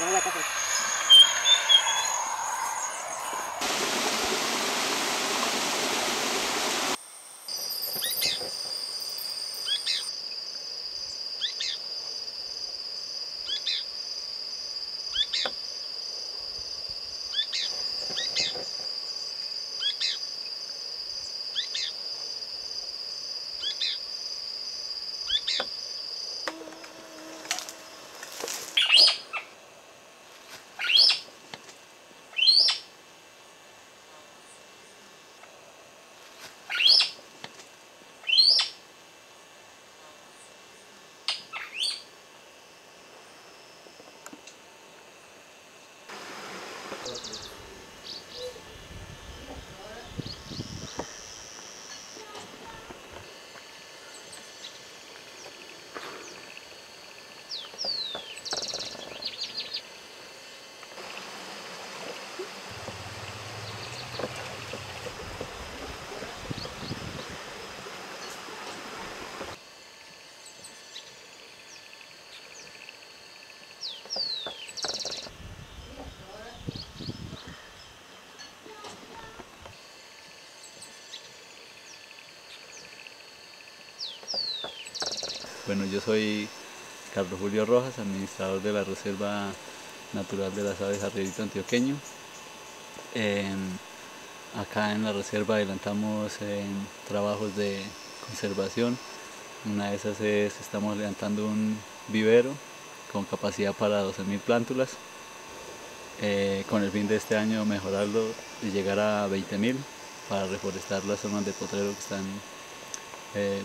Vamos a café. Bueno, yo soy Carlos Julio Rojas, administrador de la Reserva Natural de las Aves Arrierito Antioqueño. Acá en la reserva adelantamos trabajos de conservación. Una de esas estamos levantando un vivero con capacidad para 12.000 plántulas, con el fin de este año mejorarlo y llegar a 20.000 para reforestar las zonas de potrero que están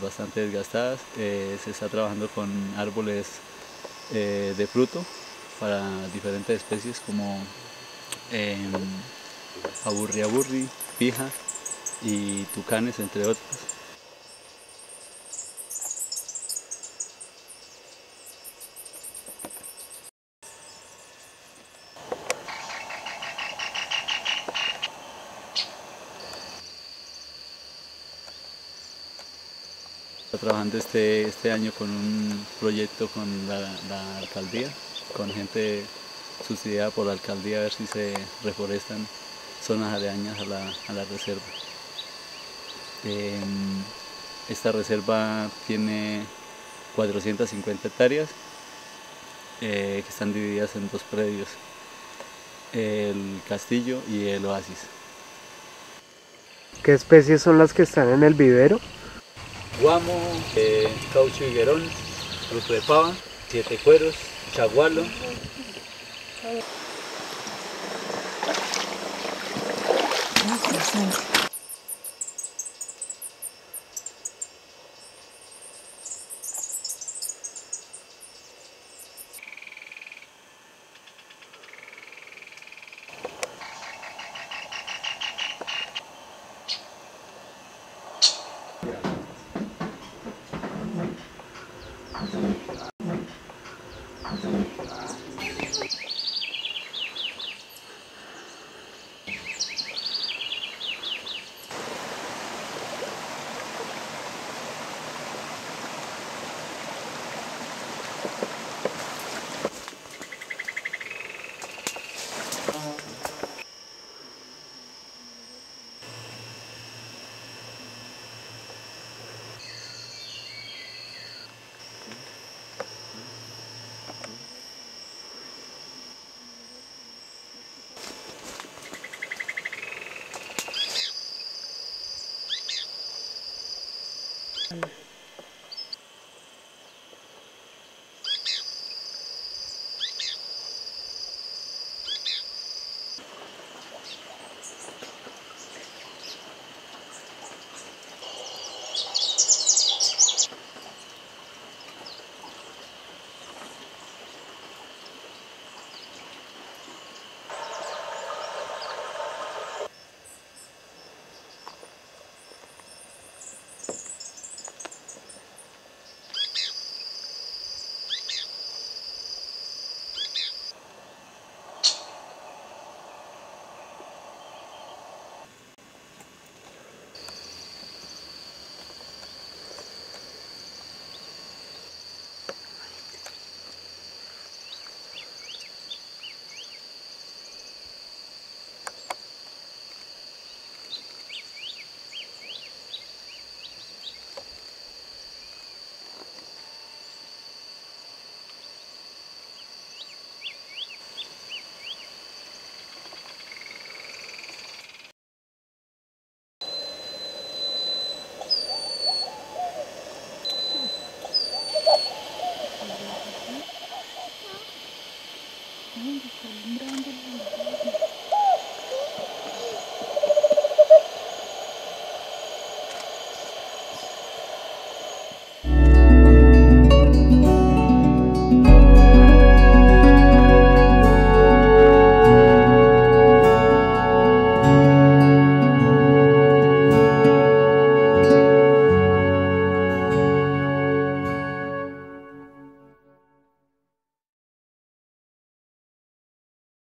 bastante desgastadas. Se está trabajando con árboles de fruto para diferentes especies como aburri, pija y tucanes, entre otros. Está trabajando este año con un proyecto con la alcaldía, con gente subsidiada por la alcaldía, a ver si se reforestan zonas aledañas a la reserva. Esta reserva tiene 450 hectáreas que están divididas en dos predios, el castillo y el oasis. ¿Qué especies son las que están en el vivero? Guamo, caucho higuerón, fruto de pava, siete cueros, chagualo.